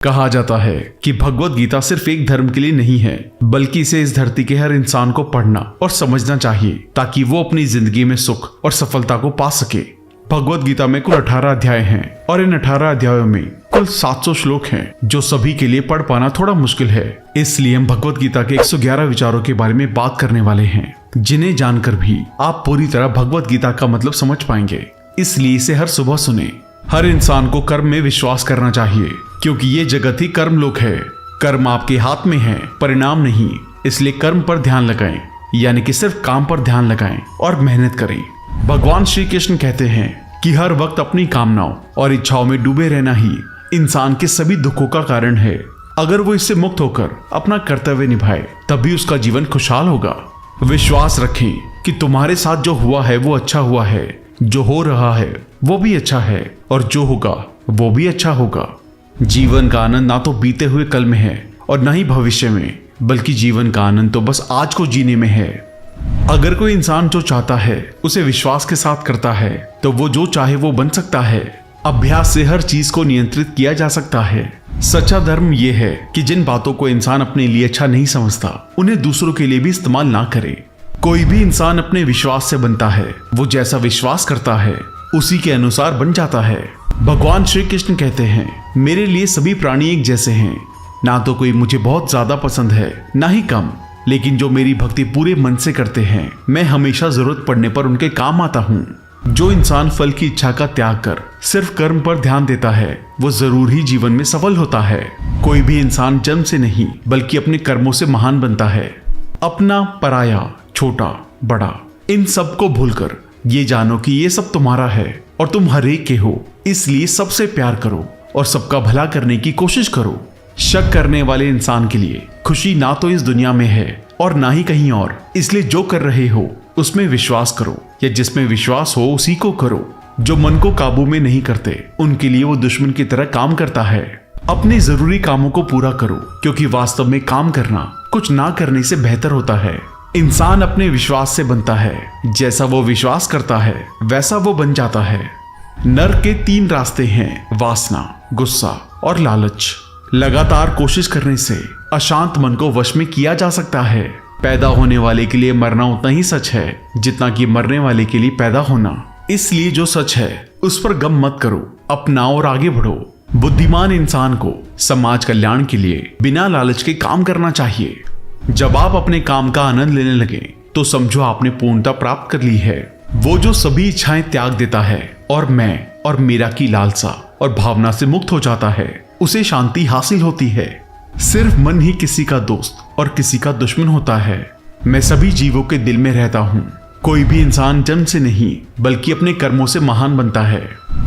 कहा जाता है कि भगवत गीता सिर्फ एक धर्म के लिए नहीं है, बल्कि इसे इस धरती के हर इंसान को पढ़ना और समझना चाहिए ताकि वो अपनी जिंदगी में सुख और सफलता को पा सके। भगवत गीता में कुल 18 अध्याय हैं और इन 18 अध्यायों में कुल 700 श्लोक हैं, जो सभी के लिए पढ़ पाना थोड़ा मुश्किल है। इसलिए हम भगवत गीता के 111 विचारों के बारे में बात करने वाले हैं, जिन्हें जानकर भी आप पूरी तरह भगवत गीता का मतलब समझ पाएंगे। इसलिए इसे हर सुबह सुने। हर इंसान को कर्म में विश्वास करना चाहिए, क्योंकि ये जगत ही कर्म लोक है। कर्म आपके हाथ में है, परिणाम नहीं। इसलिए कर्म पर ध्यान लगाएं, यानी कि सिर्फ काम पर ध्यान लगाएं और मेहनत करें। भगवान श्री कृष्ण कहते हैं कि हर वक्त अपनी कामनाओं और इच्छाओं में डूबे रहना ही इंसान के सभी दुखों का कारण है। अगर वो इससे मुक्त होकर अपना कर्तव्य निभाए, तभी उसका जीवन खुशहाल होगा। विश्वास रखें कि तुम्हारे साथ जो हुआ है वो अच्छा हुआ है, जो हो रहा है वो भी अच्छा है, और जो होगा वो भी अच्छा होगा। जीवन का आनंद ना तो बीते हुए कल में है और ना ही भविष्य में, बल्कि जीवन का आनंद तो बस आज को जीने में है। अगर कोई इंसान जो चाहता है उसे विश्वास के साथ करता है, तो वो जो चाहे वो बन सकता है। अभ्यास से हर चीज को नियंत्रित किया जा सकता है। सच्चा धर्म यह है कि जिन बातों को इंसान अपने लिए अच्छा नहीं समझता, उन्हें दूसरों के लिए भी इस्तेमाल ना करे। कोई भी इंसान अपने विश्वास से बनता है। वो जैसा विश्वास करता है उसी के अनुसार बन जाता है। भगवान श्री कृष्ण कहते हैं, मेरे लिए सभी प्राणी एक जैसे हैं। ना तो कोई मुझे बहुत ज्यादा पसंद है, ना ही कम, लेकिन जो मेरी भक्ति पूरे मन से करते हैं, मैं हमेशा जरूरत पड़ने पर उनके काम आता हूँ। जो इंसान फल की इच्छा का त्याग कर सिर्फ कर्म पर ध्यान देता है, वो जरूर ही जीवन में सफल होता है। कोई भी इंसान जन्म से नहीं, बल्कि अपने कर्मों से महान बनता है। अपना, पराया, छोटा, बड़ा, इन सब को भूलकर ये जानो कि ये सब तुम्हारा है और तुम हर एक के हो। इसलिए सबसे प्यार करो और सबका भला करने की कोशिश करो। शक करने वाले इंसान के लिए खुशी ना तो इस दुनिया में है और ना ही कहीं और। इसलिए जो कर रहे हो उसमें विश्वास करो, या जिसमें विश्वास हो उसी को करो। जो मन को काबू में नहीं करते, उनके लिए वो दुश्मन की तरह काम करता है। अपने जरूरी कामों को पूरा करो, क्योंकि वास्तव में काम करना कुछ ना करने से बेहतर होता है। इंसान अपने विश्वास से बनता है। जैसा वो विश्वास करता है वैसा वो बन जाता है। नर्क के 3 रास्ते हैं, वासना, गुस्सा और लालच। लगातार कोशिश करने से अशांत मन को वश में किया जा सकता है। पैदा होने वाले के लिए मरना उतना ही सच है जितना कि मरने वाले के लिए पैदा होना। इसलिए जो सच है उस पर गम मत करो, अपनाओ और आगे बढ़ो। बुद्धिमान इंसान को समाज कल्याण के लिए बिना लालच के काम करना चाहिए। जब आप अपने काम का आनंद लेने लगे, तो समझो आपने पूर्णता प्राप्त कर ली है। वो जो सभी इच्छाएं त्याग देता है और मैं और मेरा की लालसा और भावना से मुक्त हो जाता है, उसे शांति हासिल होती है। सिर्फ मन ही किसी का दोस्त और किसी का दुश्मन होता है। मैं सभी जीवों के दिल में रहता हूँ। कोई भी इंसान जन्म से नहीं, बल्कि अपने कर्मों से महान बनता है।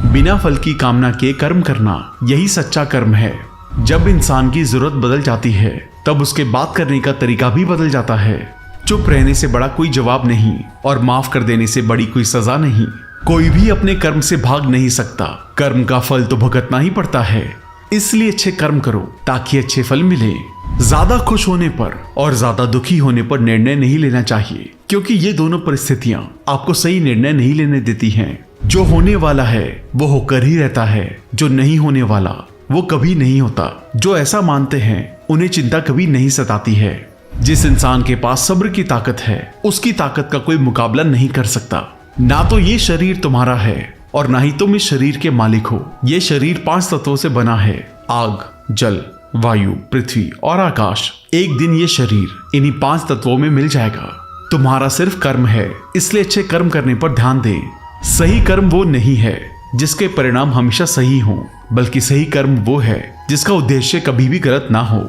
बिना फल की कामना के कर्म करना, यही सच्चा कर्म है। जब इंसान की जरूरत बदल जाती है, तब उसके बात करने का तरीका भी बदल जाता है। चुप रहने से बड़ा कोई जवाब नहीं, और माफ कर देने से बड़ी कोई सजा नहीं। कोई भी अपने कर्म से भाग नहीं सकता। कर्म का फल तो भुगतना ही पड़ता है। इसलिए अच्छे कर्म करो ताकि अच्छे फल मिले। ज्यादा खुश होने पर और ज्यादा दुखी होने पर निर्णय नहीं लेना चाहिए, क्योंकि ये दोनों परिस्थितियां आपको सही निर्णय नहीं लेने देती हैं। जो होने वाला है वो होकर ही रहता है, जो नहीं होने वाला वो कभी नहीं होता। जो ऐसा मानते हैं उन्हें चिंता कभी नहीं सताती है। जिस इंसान के पास सब्र की ताकत है, उसकी ताकत का कोई मुकाबला नहीं कर सकता। ना तो ये शरीर तुम्हारा है और ना ही तुम इस शरीर के मालिक हो। ये शरीर 5 तत्वों से बना है, आग, जल, वायु, पृथ्वी और आकाश। एक दिन ये शरीर इन्हीं 5 तत्वों में मिल जाएगा। तुम्हारा सिर्फ कर्म है, इसलिए अच्छे कर्म करने पर ध्यान दें। सही कर्म वो नहीं है जिसके परिणाम हमेशा सही हों, बल्कि सही कर्म वो है जिसका उद्देश्य कभी भी गलत ना हो।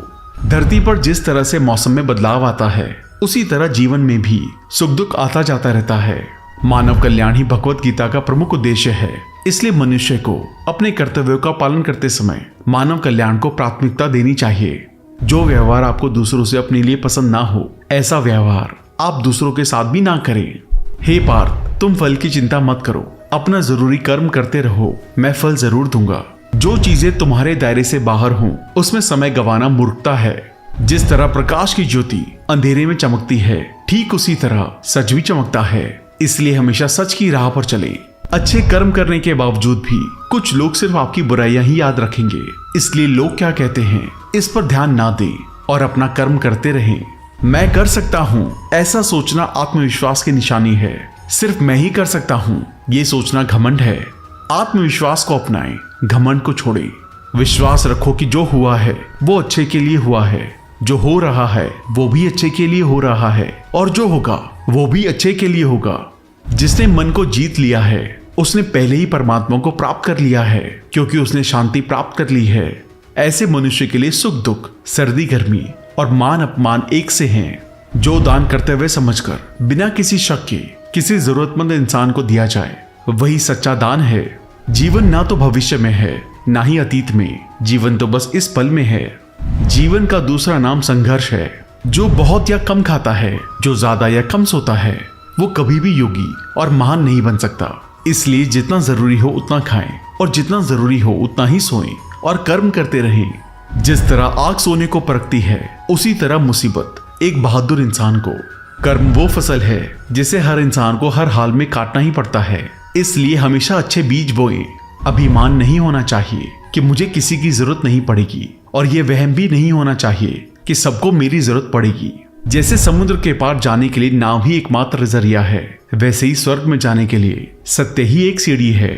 धरती पर जिस तरह से मौसम में बदलाव आता है, उसी तरह जीवन में भी सुख दुख आता जाता रहता है। मानव कल्याण ही भगवत गीता का प्रमुख उद्देश्य है। इसलिए मनुष्य को अपने कर्तव्यों का पालन करते समय मानव कल्याण को प्राथमिकता देनी चाहिए। जो व्यवहार आपको दूसरों से अपने लिए पसंद ना हो, ऐसा व्यवहार आप दूसरों के साथ भी ना करें। हे पार्थ, तुम फल की चिंता मत करो, अपना जरूरी कर्म करते रहो, मैं फल जरूर दूंगा। जो चीजें तुम्हारे दायरे से बाहर हों, उसमें समय गंवाना मूर्खता है। जिस तरह प्रकाश की ज्योति अंधेरे में चमकती है, ठीक उसी तरह सच भी चमकता है। इसलिए हमेशा सच की राह पर चलें। अच्छे कर्म करने के बावजूद भी कुछ लोग सिर्फ आपकी बुराइयां ही याद रखेंगे। इसलिए लोग क्या कहते हैं इस पर ध्यान ना दें और अपना कर्म करते रहें। मैं कर सकता हूँ, ऐसा सोचना आत्मविश्वास की निशानी है। सिर्फ मैं ही कर सकता हूँ, ये सोचना घमंड है। आत्मविश्वास को अपनाएं, घमंड को छोड़ें। विश्वास रखो कि जो हुआ है वो अच्छे के लिए हुआ है, जो हो रहा है वो भी अच्छे के लिए हो रहा है, और जो होगा वो भी अच्छे के लिए होगा। जिसने मन को जीत लिया है उसने पहले ही परमात्मा को प्राप्त कर लिया है, क्योंकि उसने शांति प्राप्त कर ली है। ऐसे मनुष्य के लिए सुख दुख, सर्दी गर्मी और मान अपमान एक से हैं। जो दान करते हुए समझकर बिना किसी शक के किसी जरूरतमंद इंसान को दिया जाए वही सच्चा दान है। जीवन ना तो भविष्य में है ना ही अतीत में, जीवन तो बस इस पल में है। जीवन का दूसरा नाम संघर्ष है। जो बहुत या कम खाता है, जो ज्यादा या कम सोता है, वो कभी भी योगी और महान नहीं बन सकता। इसलिए जितना जरूरी हो उतना खाएं और जितना जरूरी हो उतना ही सोएं और कर्म करते रहें। जिस तरह आग सोने को परखती है, उसी तरह मुसीबत एक बहादुर इंसान को। कर्म वो फसल है जिसे हर इंसान को हर हाल में काटना ही पड़ता है। इसलिए हमेशा अच्छे बीज बोएं। अभिमान नहीं होना चाहिए कि मुझे किसी की जरूरत नहीं पड़ेगी, और ये वहम भी नहीं होना चाहिए कि सबको मेरी जरूरत पड़ेगी। जैसे समुद्र के पार जाने के लिए नाव ही एकमात्र जरिया है, वैसे ही स्वर्ग में जाने के लिए सत्य ही एक सीढ़ी है।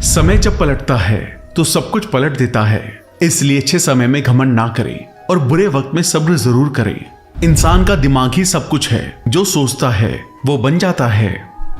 समय जब पलटता है तो सब कुछ पलट देता है। इसलिए अच्छे समय में घमंड ना करें और बुरे वक्त में सब्र जरूर करें। इंसान का दिमाग ही सब कुछ है, जो सोचता है वो बन जाता है।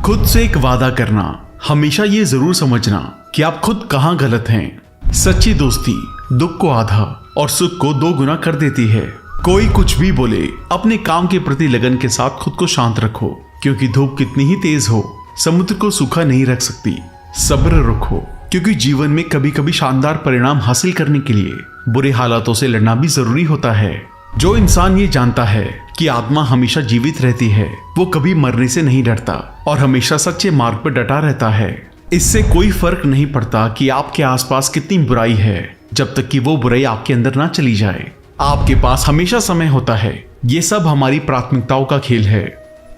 खुद से एक वादा करना, हमेशा ये जरूर समझना कि आप खुद कहाँ गलत हैं। सच्ची दोस्ती दुख को आधा और सुख को 2 गुना कर देती है। कोई कुछ भी बोले, अपने काम के प्रति लगन के साथ खुद को शांत रखो, क्योंकि धूप कितनी ही तेज हो समुद्र को सूखा नहीं रख सकती। सब्र रखो, क्योंकि जीवन में कभी कभी शानदार परिणाम हासिल करने के लिए बुरे हालातों से लड़ना भी जरूरी होता है। जो इंसान ये जानता है कि आत्मा हमेशा जीवित रहती है, वो कभी मरने से नहीं डरता और हमेशा सच्चे मार्ग पर डटा रहता है। इससे कोई फर्क नहीं पड़ता कि आपके आसपास कितनी बुराई है, जब तक कि वो बुराई आपके अंदर ना चली जाए। आपके पास हमेशा समय होता है। ये सब हमारी प्राथमिकताओं का खेल है।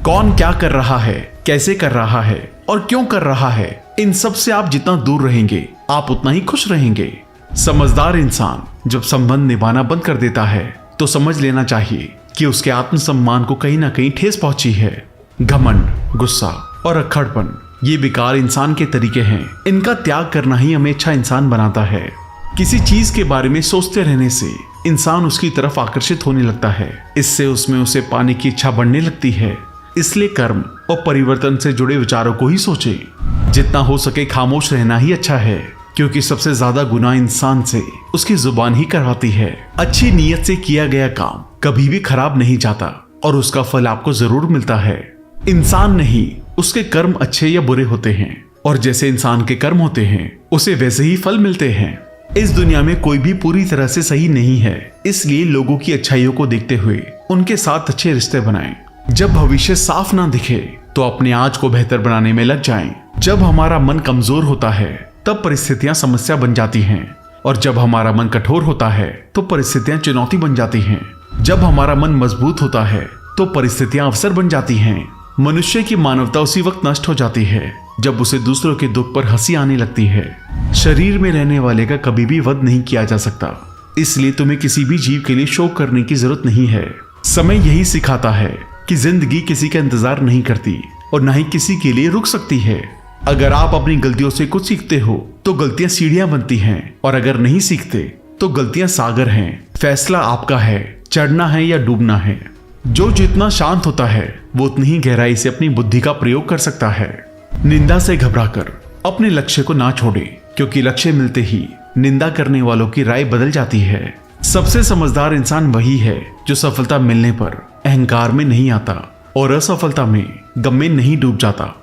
कौन क्या कर रहा है, कैसे कर रहा है और क्यों कर रहा है, इन सब से आप जितना दूर रहेंगे आप उतना ही खुश रहेंगे। समझदार इंसान जब संबंध निभाना बंद कर देता है तो समझ लेना चाहिए कि उसके आत्मसम्मान को कहीं ना कहीं ठेस पहुंची है। घमंड, गुस्सा और अक्खड़पन ये बेकार इंसान के तरीके हैं। इनका त्याग करना ही हमें अच्छा इंसान बनाता है। किसी चीज के बारे में सोचते रहने से इंसान उसकी तरफ आकर्षित होने लगता है। इससे उसमें उसे पाने की इच्छा बढ़ने लगती है। इसलिए कर्म और परिवर्तन से जुड़े विचारों को ही सोचें। जितना हो सके खामोश रहना ही अच्छा है, क्योंकि सबसे ज्यादा गुनाह इंसान से उसकी जुबान ही करवाती है। अच्छी नीयत से किया गया काम कभी भी खराब नहीं जाता और उसका फल आपको जरूर मिलता है। इंसान नहीं, उसके कर्म अच्छे या बुरे होते हैं, और जैसे इंसान के कर्म होते हैं उसे वैसे ही फल मिलते हैं। इस दुनिया में कोई भी पूरी तरह से सही नहीं है, इसलिए लोगों की अच्छाइयों को देखते हुए उनके साथ अच्छे रिश्ते बनाएं। जब भविष्य साफ ना दिखे तो अपने आज को बेहतर बनाने में लग जाएं। जब हमारा मन कमजोर होता है तब परिस्थितियां समस्या बन जाती हैं, और जब हमारा मन कठोर होता है तो परिस्थितियां चुनौती बन जाती हैं। जब हमारा मन मजबूत होता है तो परिस्थितियां अवसर बन जाती हैं। मनुष्य की मानवता उसी वक्त नष्ट हो जाती है जब उसे दूसरों के दुख पर हंसी आने लगती है। शरीर में रहने वाले का कभी भी वध नहीं किया जा सकता, इसलिए तुम्हें किसी भी जीव के लिए शोक करने की जरूरत नहीं है। समय यही सिखाता है कि जिंदगी किसी का इंतजार नहीं करती और न ही किसी के लिए रुक सकती है। अगर आप अपनी गलतियों से कुछ सीखते हो तो गलतियां सीढ़ियां बनती हैं, और अगर नहीं सीखते तो गलतियां सागर हैं। फैसला आपका है, चढ़ना है या डूबना है। जो जितना शांत होता है वो उतनी ही गहराई से अपनी बुद्धि का प्रयोग कर सकता है। निंदा से घबराकर अपने लक्ष्य को ना छोड़े, क्योंकि लक्ष्य मिलते ही निंदा करने वालों की राय बदल जाती है। सबसे समझदार इंसान वही है जो सफलता मिलने पर अहंकार में नहीं आता और असफलता में गम में नहीं डूब जाता।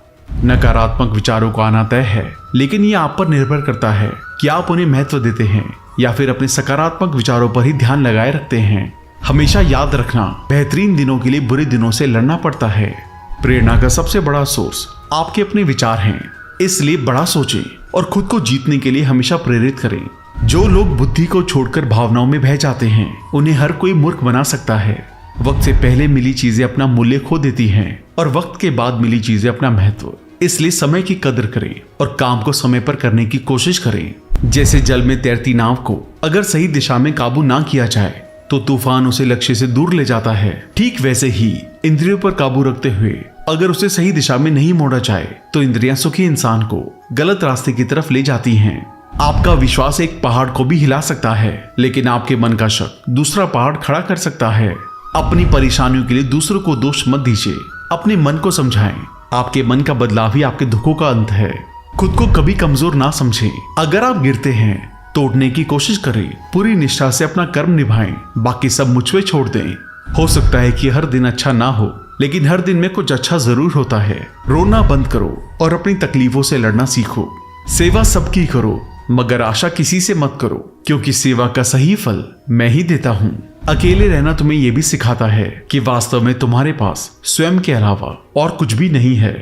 नकारात्मक विचारों को आना तय है, लेकिन ये आप पर निर्भर करता है कि आप उन्हें महत्व देते हैं या फिर अपने सकारात्मक विचारों पर ही ध्यान लगाए रखते हैं। हमेशा याद रखना, बेहतरीन दिनों के लिए बुरे दिनों से लड़ना पड़ता है। प्रेरणा का सबसे बड़ा सोर्स आपके अपने विचार हैं, इसलिए बड़ा सोचें और खुद को जीतने के लिए हमेशा प्रेरित करें। जो लोग बुद्धि को छोड़कर भावनाओं में बह जाते हैं उन्हें हर कोई मूर्ख बना सकता है। वक्त से पहले मिली चीजें अपना मूल्य खो देती हैं और वक्त के बाद मिली चीजें अपना महत्व। इसलिए समय की कदर करें और काम को समय पर करने की कोशिश करें। जैसे जल में तैरती नाव को अगर सही दिशा में काबू ना किया जाए तो तूफान उसे लक्ष्य से दूर ले जाता है। ठीक वैसे ही इंद्रियों पर काबू रखते हुए अगर उसे सही दिशा में नहीं मोड़ा जाए तो इंद्रियां सुखी इंसान को गलत रास्ते की तरफ ले जाती हैं। आपका विश्वास एक पहाड़ को भी हिला सकता है, लेकिन आपके मन का शक दूसरा पहाड़ खड़ा कर सकता है। अपनी परेशानियों के लिए दूसरों को दोष मत दीजिए, अपने मन को समझाएं। आपके मन का बदलाव ही आपके दुखों का अंत है। खुद को कभी कमजोर ना समझें। अगर आप गिरते हैं तोड़ने की कोशिश करें, पूरी निष्ठा से अपना कर्म निभाएं, बाकी सब मुझ पे छोड़ दें। हो सकता है कि हर दिन अच्छा ना हो, लेकिन हर दिन में कुछ अच्छा जरूर होता है। रोना बंद करो और अपनी तकलीफों से लड़ना सीखो। सेवा सबकी करो, मगर आशा किसी से मत करो, क्योंकि सेवा का सही फल मैं ही देता हूँ। अकेले रहना तुम्हें यह भी सिखाता है कि वास्तव में तुम्हारे पास स्वयं के अलावा और कुछ भी नहीं है।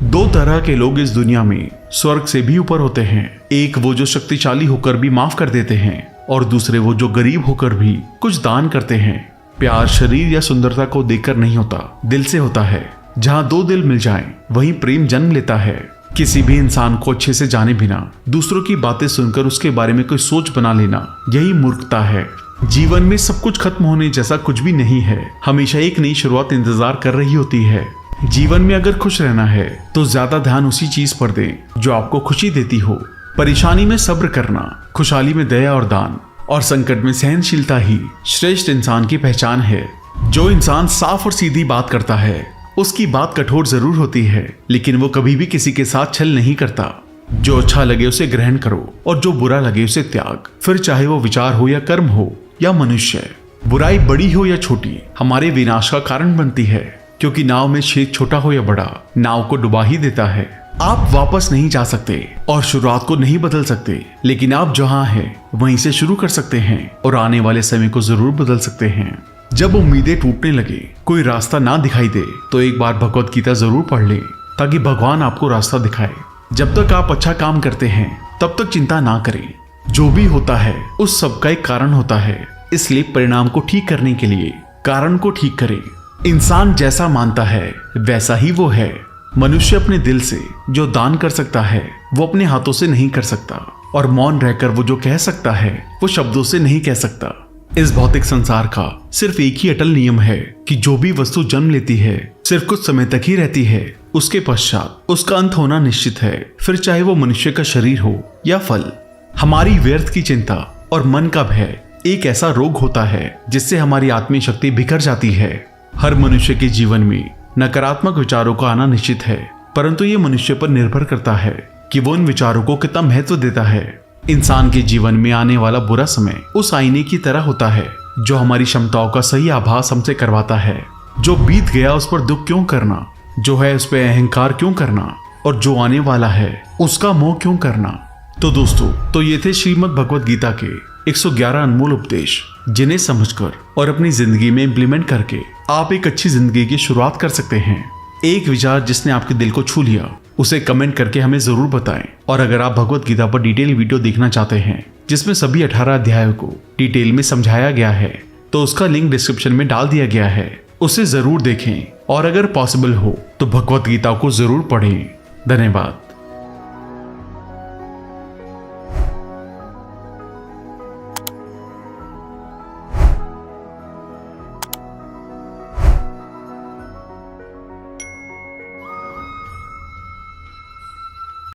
दो तरह के लोग इस दुनिया में स्वर्ग से भी ऊपर होते हैं। एक वो जो शक्तिशाली होकर भी माफ कर देते हैं, और दूसरे वो जो गरीब होकर भी कुछ दान करते हैं। प्यार शरीर या सुंदरता को देखकर नहीं होता, दिल से होता है। जहाँ दो दिल मिल जाएं, वहीं प्रेम जन्म लेता है। किसी भी इंसान को अच्छे से जाने बिना दूसरों की बातें सुनकर उसके बारे में कोई सोच बना लेना, यही मूर्खता है। जीवन में सब कुछ खत्म होने जैसा कुछ भी नहीं है। हमेशा एक नई शुरुआत इंतजार कर रही होती है। जीवन में अगर खुश रहना है तो ज्यादा ध्यान उसी चीज पर दें जो आपको खुशी देती हो। परेशानी में सब्र करना, खुशहाली में दया और दान, और संकट में सहनशीलता ही श्रेष्ठ इंसान की पहचान है। जो इंसान साफ और सीधी बात करता है उसकी बात कठोर जरूर होती है, लेकिन वो कभी भी किसी के साथ छल नहीं करता। जो अच्छा लगे उसे ग्रहण करो और जो बुरा लगे उसे त्याग। फिर चाहे वो विचार हो या कर्म हो या मनुष्य, बुराई बड़ी हो या छोटी हमारे विनाश का कारण बनती है, क्योंकि नाव में छेद छोटा हो या बड़ा नाव को डुबा ही देता है। आप वापस नहीं जा सकते और शुरुआत को नहीं बदल सकते, लेकिन आप जहां हैं वहीं से शुरू कर सकते हैं और आने वाले समय को जरूर बदल सकते हैं। जब उम्मीदें टूटने लगे, कोई रास्ता ना दिखाई दे, तो एक बार भगवत गीता जरूर पढ़ लें, ताकि भगवान आपको रास्ता दिखाए। जब तक आप अच्छा काम करते हैं तब तक चिंता ना करें। जो भी होता है उस सब का एक कारण होता है, इसलिए परिणाम को ठीक करने के लिए कारण को ठीक करें। इंसान जैसा मानता है वैसा ही वो है। मनुष्य अपने दिल से जो दान कर सकता है वो अपने हाथों से नहीं कर सकता, और मौन रहकर वो जो कह सकता है वो शब्दों से नहीं कह सकता। इस भौतिक संसार का सिर्फ एक ही अटल नियम है कि जो भी वस्तु जन्म लेती है सिर्फ कुछ समय तक ही रहती है, उसके पश्चात उसका अंत होना निश्चित है। फिर चाहे वो मनुष्य का शरीर हो या फल। हमारी व्यर्थ की चिंता और मन का भय एक ऐसा रोग होता है जिससे हमारी आत्मीय शक्ति बिखर जाती है। हर मनुष्य के जीवन में नकारात्मक विचारों का आना निश्चित है, परंतु ये मनुष्य पर निर्भर करता है कि वो इन विचारों को कितना महत्व देता है। इंसान के जीवन में आने वाला बुरा समय उस आईने की तरह होता है जो हमारी क्षमताओं का सही आभास हमसे करवाता है। जो बीत गया उस पर दुख क्यों करना, जो है उस पर अहंकार क्यों करना, और जो आने वाला है उसका मोह क्यों करना। तो दोस्तों, ये थे श्रीमद् भगवद गीता के 111 अनमोल उपदेश, जिन्हें समझकर और अपनी जिंदगी में इंप्लीमेंट करके आप एक अच्छी जिंदगी की शुरुआत कर सकते हैं। एक विचार जिसने आपके दिल को छू लिया उसे कमेंट करके हमें जरूर बताएं। और अगर आप भगवत गीता पर डिटेल वीडियो देखना चाहते हैं जिसमें सभी 18 अध्यायों को डिटेल में समझाया गया है, तो उसका लिंक डिस्क्रिप्शन में डाल दिया गया है, उसे जरूर देखें। और अगर पॉसिबल हो तो भगवत गीता को जरूर पढ़ें। धन्यवाद।